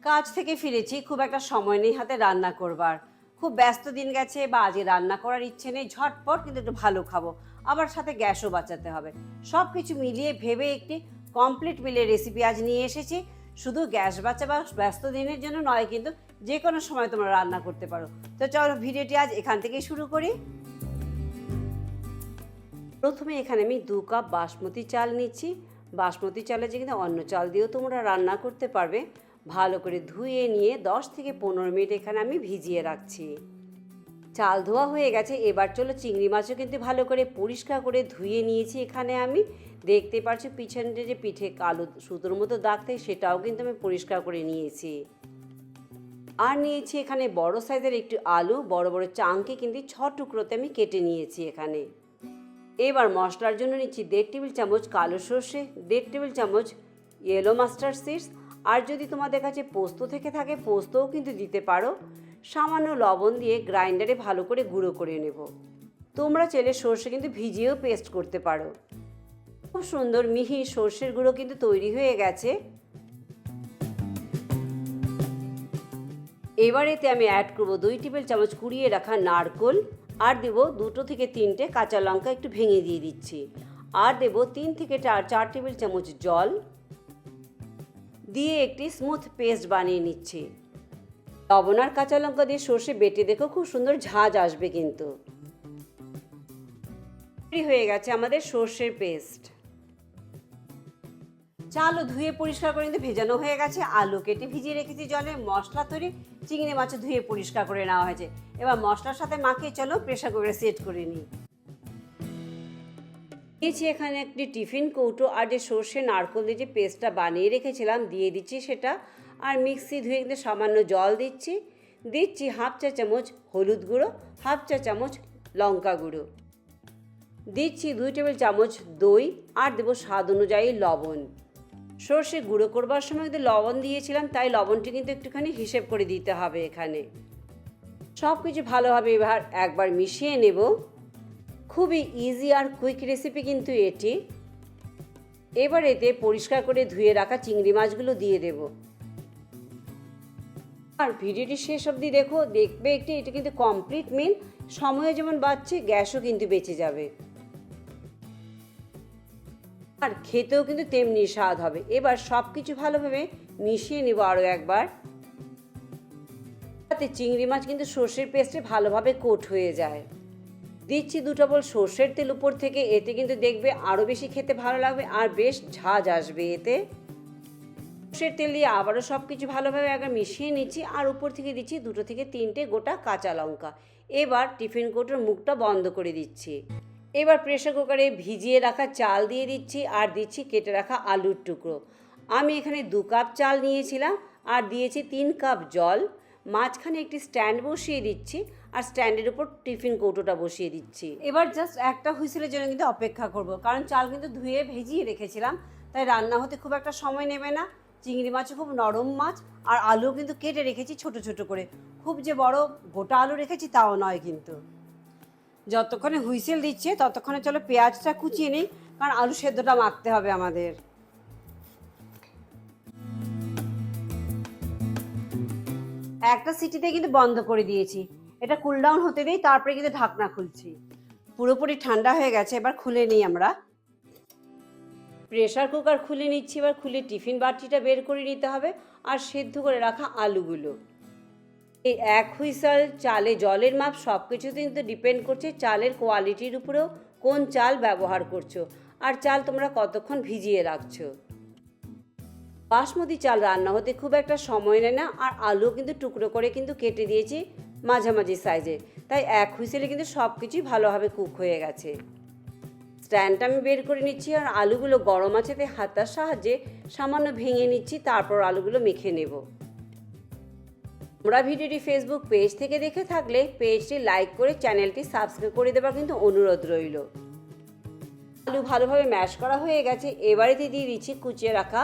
কাজ থেকে ফিরেছি, খুব একটা সময় নেই হাতে রান্না করবার। খুব ব্যস্ত দিন গেছে বা আজকে রান্না করার ইচ্ছে নেই, ঝটপট কিন্তু একটু ভালো খাবো, আবার সাথে গ্যাসও বাঁচাতে হবে। সব কিছু মিলিয়ে ভেবে একটি কমপ্লিট মিলের রেসিপি আজ নিয়ে এসেছি। শুধু গ্যাস বাঁচা বা ব্যস্ত দিনের জন্য নয়, কিন্তু যে কোনো সময় তোমরা রান্না করতে পারো। তো চলো ভিডিওটি আজ এখান থেকেই শুরু করি। প্রথমে এখানে আমি 2 কাপ বাসমতি চাল নিচ্ছি। বাসমতি চালে যে কিন্তু অন্য চাল দিয়েও তোমরা রান্না করতে পারবে। ভালো করে ধুয়ে নিয়ে 10 থেকে 15 মিনিট এখানে আমি ভিজিয়ে রাখছি। চাল ধোয়া হয়ে গেছে, এবার চলো চিংড়ি মাছও কিন্তু ভালো করে পরিষ্কার করে ধুয়ে নিয়েছি। এখানে আমি দেখতে পাচ্ছি পিছনে যে পিঠে কালো সুতোর মতো দাগ থাকে, সেটাও কিন্তু আমি পরিষ্কার করে নিয়েছি। আর নিয়েছি এখানে বড় সাইজের একটু আলু, বড় বড় চাংকে কিন্তু 6 টুকরোতে আমি কেটে নিয়েছি এখানে। এবার মশলার জন্য নিচ্ছি 1.5 টেবিল চামচ কালো সর্ষে, 1.5 টেবিল চামচ ইয়েলো মাস্টার্ড সিডস। আর যদি তোমাদের কাছে পোস্ত থেকে থাকে পোস্তও কিন্তু দিতে পারো। সামান্য লবণ দিয়ে গ্রাইন্ডারে ভালো করে গুঁড়ো করে নেব। তোমরা চাইলে সর্ষে কিন্তু ভিজিয়েও পেস্ট করতে পারো। খুব সুন্দর মিহি সর্ষের গুঁড়ো কিন্তু তৈরি হয়ে গেছে। এবার এতে আমি অ্যাড করব 2 টেবিল চামচ কুড়িয়ে রাখা নারকেল, আর দেব 2 থেকে 3টে কাঁচা লঙ্কা একটু ভেঙে দিয়ে দিচ্ছি। আর দেব 3 থেকে 4 টেবিল চামচ জল দিয়ে একটি স্মুথ পেস্ট বানিয়ে নিচ্ছি। লবণ আর কাঁচা লঙ্কা দিয়ে সর্ষে বেটে দেখো খুব সুন্দর ঝাঁঝ আসবে কিন্তু। হয়ে গেছে আমাদের সর্ষের পেস্ট। চালও ধুয়ে পরিষ্কার করে কিন্তু ভেজানো হয়ে গেছে। আলু কেটে ভিজিয়ে রেখেছি জলে, মশলা তৈরি, চিংড়ি মাছও ধুয়ে পরিষ্কার করে নেওয়া হয়েছে। এবার মশলার সাথে মাখিয়ে চলো প্রেসার কুকারে সেট করে নিই। দিয়েছি এখানে একটি টিফিন কৌটো, আর যে সর্ষে নারকেল দিয়ে যে পেস্টটা বানিয়ে রেখেছিলাম দিয়ে দিচ্ছি সেটা। আর মিক্সি ধুয়ে কিন্তু সামান্য জল দিচ্ছি। দিচ্ছি হাফ চা চামচ হলুদ গুঁড়ো, হাফ চা চামচ লঙ্কা গুঁড়ো, দিচ্ছি 2 টেবিল চামচ দই, আর দেবো স্বাদ অনুযায়ী লবণ। সর্ষে গুঁড়ো করবার সময় কিন্তু লবণ দিয়েছিলাম, তাই লবণটি কিন্তু একটুখানি হিসেব করে দিতে হবে এখানে। সব কিছু ভালোভাবে এবার একবার মিশিয়ে নেব। খুবই ইজি আর কুইক রেসিপি কিন্তু এটি। এবার এতে পরিষ্কার করে ধুয়ে রাখা চিংড়ি মাছগুলো দিয়ে দেব। আর ভিডিওটি শেষ অবধি দেখো, দেখবে এটা কিন্তু কমপ্লিট মিল। সময়ও যেমন বাঁচছে, গ্যাসও কিন্তু বেঁচে যাবে, আর খেতেও কিন্তু তেমনি স্বাদ হবে। এবার সব কিছু ভালোভাবে মিশিয়ে নেব আরও একবার, যাতে চিংড়ি মাছ কিন্তু সর্ষের পেস্টে ভালোভাবে কোট হয়ে যায়। দিচ্ছি 2 টেবিল সর্ষের তেল উপর থেকে, এতে কিন্তু দেখবে আরও বেশি খেতে ভালো লাগবে আর বেশ ঝাঁঝ আসবে এতে। সর্ষের তেল দিয়ে আবারও সব কিছু ভালোভাবে একবার মিশিয়ে নিচ্ছি, আর উপর থেকে দিচ্ছি 2 থেকে 3টে গোটা কাঁচা লঙ্কা। এবার টিফিন কৌটোর মুখটা বন্ধ করে দিচ্ছি। এবার প্রেসার কুকারে ভিজিয়ে রাখা চাল দিয়ে দিচ্ছি, আর দিচ্ছি কেটে রাখা আলুর টুকরো। আমি এখানে 2 কাপ চাল নিয়েছিলাম, আর দিয়েছি 3 কাপ জল। মাঝখানে একটি স্ট্যান্ড বসিয়ে দিচ্ছি, আর স্ট্যান্ডের উপর টিফিন কৌটোটা বসিয়ে দিচ্ছি। এবার জাস্ট একটা হুইসেলের জন্য কিন্তু অপেক্ষা করব, কারণ চাল কিন্তু ধুয়ে ভিজিয়ে রেখেছিলাম, তাই রান্না হতে খুব একটা সময় নেবে না। চিংড়ি মাছও খুব নরম মাছ, আর আলু কিন্তু কেটে রেখেছি ছোট ছোট করে। খুব যে বড় গোটা আলু রেখেছি তাও নয় কিন্তু। যতক্ষণে হুইসেল দিচ্ছে ততক্ষণে চলো পেঁয়াজটা কুচিয়ে নিই, কারণ আলু সেদ্ধটা মাখতে হবে আমাদের। একটা সিটিতে কিন্তু বন্ধ করে দিয়েছি, এটা কুল ডাউন হতে দিই, তারপরে কিন্তু ঢাকনা খুলছি। পুরোপুরি ঠান্ডা হয়ে গেছে, এবার খুলে নিই আমরা। প্রেসার কুকার খুলে নিচ্ছি। এবার খুলে টিফিন বাটিটা বের করে নিতে হবে, আর সেদ্ধ করে রাখা আলুগুলো। এই 1 হুইসেল চালে জলের মাপ সব কিছু কিন্তু ডিপেন্ড করছে চালের কোয়ালিটির উপরেও, কোন চাল ব্যবহার করছো, আর চাল তোমরা কতক্ষণ ভিজিয়ে রাখছো। বাসমতি চাল রান্না হতে খুব একটা সময় নেয় না, আর আলু কিন্তু টুকরো করে কিন্তু কেটে দিয়েছি মাঝামাঝি সাইজে, তাই 1 হুইসেলে কিন্তু সব কিছুই ভালোভাবে কুক হয়ে গেছে। স্ট্যান্ডটা আমি বের করে নিচ্ছি, আর আলুগুলো গরম আছেতে হাতার সাহায্যে সামান্য ভেঙে নিচ্ছি, তারপর আলুগুলো মেখে নেব। তোমরা ভিডিওটি ফেসবুক পেজ থেকে দেখে থাকলে পেজটি লাইক করে চ্যানেলটি সাবস্ক্রাইব করে দেওয়ার কিন্তু অনুরোধ রইল। আলু ভালোভাবে ম্যাশ করা হয়ে গেছে। এবারে দিয়ে দিচ্ছি কুচিয়ে রাখা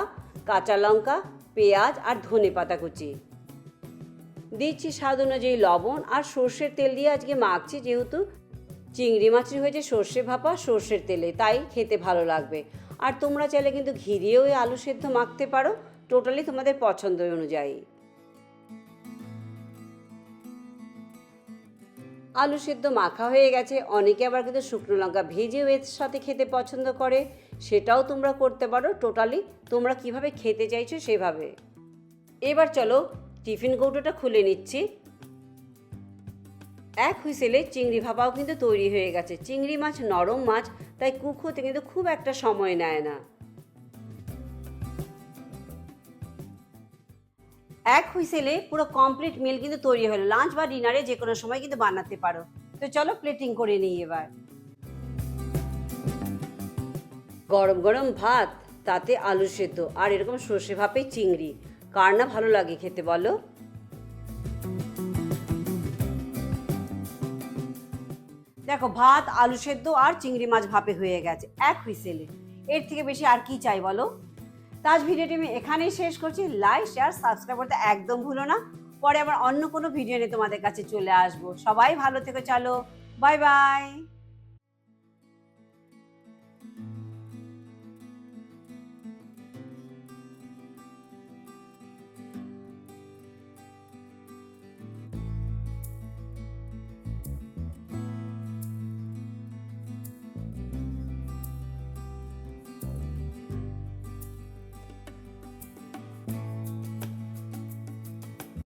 কাঁচা লঙ্কা, পেঁয়াজ আর ধনেপাতা কুচি। দিচ্ছি স্বাদ অনুযায়ী লবণ, আর সর্ষের তেল দিয়ে আজকে মাখছি, যেহেতু চিংড়ি মাছের হয়েছে সর্ষে ভাপা সর্ষের তেলে, তাই খেতে ভালো লাগবে। আর তোমরা চাইলে কিন্তু ঘি দিয়েও এই আলু সেদ্ধ মাখতে পারো, টোটালি তোমাদের পছন্দ অনুযায়ী। আলু সেদ্ধ মাখা হয়ে গেছে। অনেকে আবার কিন্তু শুকনো লঙ্কা ভেজেও এর সাথে খেতে পছন্দ করে, সেটাও তোমরা করতে পারো। টোটালি তোমরা কিভাবে খেতে চাইছো সেভাবে। এবার চলো টিফিন কৌটোটা খুলে নিচ্ছি। এক হুইসেলে চিংড়ি ভাপাও কিন্তু তৈরি হয়ে গেছে। চিংড়ি মাছ নরম মাছ, তাই কুক হতে কিন্তু খুব একটা সময় নেয় না। এক হুইসেলে পুরো কমপ্লিট মিল কিন্তু তৈরি হলো। লাঞ্চ বা ডিনারে যে কোনো সময় কিন্তু বানাতে পারো। তো চলো প্লেটিং করে নিই এবার। গরম গরম ভাত, তাতে আলু সেদ্ধ আর এরকম সর্ষে ভাপে চিংড়ি, কার না ভালো লাগে খেতে বলো। দেখো ভাত, আলু সেদ্ধ আর চিংড়ি মাছ ভাপে হয়ে গেছে এক হুইসেলে। এর থেকে বেশি আর কি চাই বলো। তাজ ভিডিওটি আমি এখানেই শেষ করছি। লাইক শেয়ার সাবস্ক্রাইব করতে একদম ভুলো না। পরে আবার অন্য কোনো ভিডিও নিয়ে তোমাদের কাছে চলে আসবো। সবাই ভালো থেকো, চলো বাই বাই।